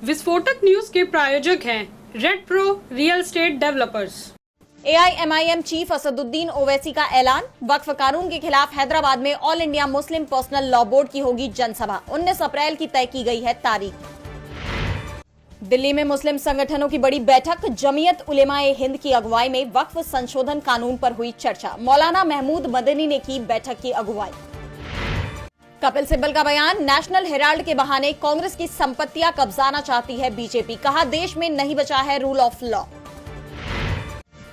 विस्फोटक न्यूज के प्रायोजक हैं red pro real estate developers. AIMIM chief Asaduddin Owaisi का ऐलान। वक्फ कानून के खिलाफ हैदराबाद में all India Muslim personal law board की होगी जनसभा। 19 अप्रैल की तय की गई है तारीख। दिल्ली में मुस्लिम संगठनों की बड़ी बैठक। जमीयत उलेमाए हिंद की अगुवाई में वक्फ संशोधन कानून पर हुई चर्चा। मौलाना महमूद मदनी ने की बैठक की अगुवाई। कपिल सिब्बल का बयान। नेशनल हेराल्ड के बहाने कांग्रेस की संपत्तियां कब्जाना चाहती है बीजेपी। कहा, देश में नहीं बचा है रूल ऑफ लॉ।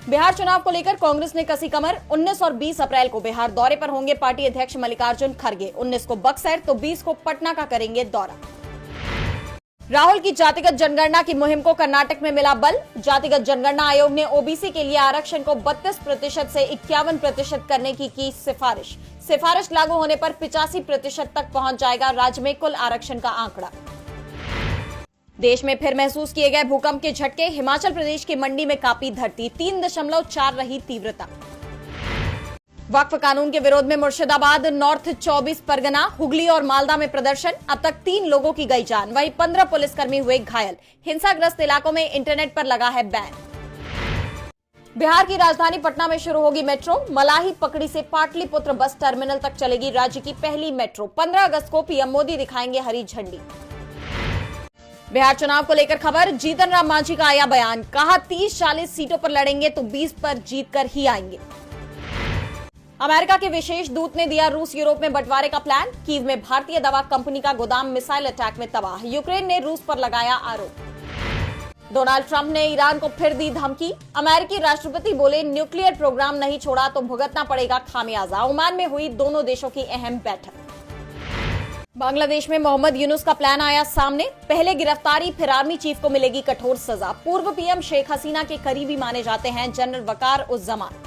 बिहार चुनाव को लेकर कांग्रेस ने कसी कमर। 19 और 20 अप्रैल को बिहार दौरे पर होंगे पार्टी अध्यक्ष मल्लिकार्जुन खड़गे। 19 को बक्सर तो 20 को पटना का करेंगे दौरा। राहुल की जातिगत जनगणना की मुहिम को कर्नाटक में मिला बल। जातिगत जनगणना आयोग ने ओबीसी के लिए आरक्षण को 32% से 51% करने की सिफारिश। सिफारिश लागू होने पर 85% तक पहुंच जाएगा राज्य में कुल आरक्षण का आंकड़ा। देश में फिर महसूस किए गए भूकंप के झटके। हिमाचल प्रदेश की मंडी में कांपी धरती। 3.4 रही तीव्रता। वक्फ कानून के विरोध में मुर्शिदाबाद, नॉर्थ 24 परगना, हुगली और मालदा में प्रदर्शन। अब तक 3 लोगों की गई जान, वहीं 15 पुलिसकर्मी हुए घायल। हिंसाग्रस्त इलाकों में इंटरनेट पर लगा है बैन। बिहार की राजधानी पटना में शुरू होगी मेट्रो। मलाही पकड़ी से पाटलिपुत्र बस टर्मिनल तक चलेगी राज्य की पहली मेट्रो। 15 अगस्त को पीएम मोदी दिखाएंगे हरी झंडी। बिहार चुनाव को लेकर खबर। जीतन राम मांझी का आया बयान। कहा, 30-40 सीटों पर लड़ेंगे तो 20 पर जीतकर ही आएंगे। अमेरिका के विशेष दूत ने दिया रूस यूरोप में बंटवारे का प्लान। कीव में भारतीय दवा कंपनी का गोदाम मिसाइल अटैक में तबाह। यूक्रेन ने रूस पर लगाया आरोप। डोनाल्ड ट्रंप ने ईरान को फिर दी धमकी। अमेरिकी राष्ट्रपति बोले, न्यूक्लियर प्रोग्राम नहीं छोड़ा तो भुगतना पड़ेगा खामियाजा। ओमान में हुई दोनों देशों की अहम बैठक। बांग्लादेश में मोहम्मद यूनुस का प्लान आया सामने। पहले गिरफ्तारी, फिर आर्मी चीफ को मिलेगी कठोर सजा। पूर्व पीएम शेख हसीना के करीबी माने जाते हैं जनरल वकार उस जमान।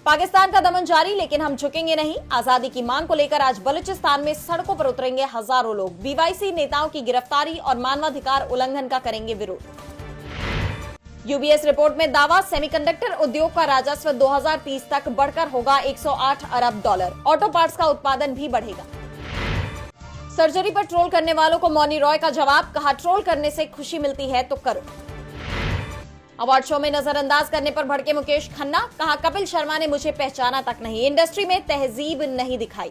पाकिस्तान का दमन जारी, लेकिन हम झुकेंगे नहीं। आजादी की मांग को लेकर आज बलूचिस्तान में सड़कों पर उतरेंगे हजारों लोग। बीवाईसी नेताओं की गिरफ्तारी और मानवाधिकार उल्लंघन का करेंगे विरोध। यूबीएस रिपोर्ट में दावा, सेमीकंडक्टर उद्योग का राजस्व 2030 तक बढ़कर होगा $108 अरब। ऑटो पार्ट्स का उत्पादन भी बढ़ेगा। सर्जरी पर ट्रोल करने वालों को मौनी रॉय का जवाब। कहा, ट्रोल करने से खुशी मिलती है तो करो। अवार्ड शो में नजरअंदाज करने पर भड़के मुकेश खन्ना। कहा, कपिल शर्मा ने मुझे पहचाना तक नहीं, इंडस्ट्री में तहजीब नहीं दिखाई।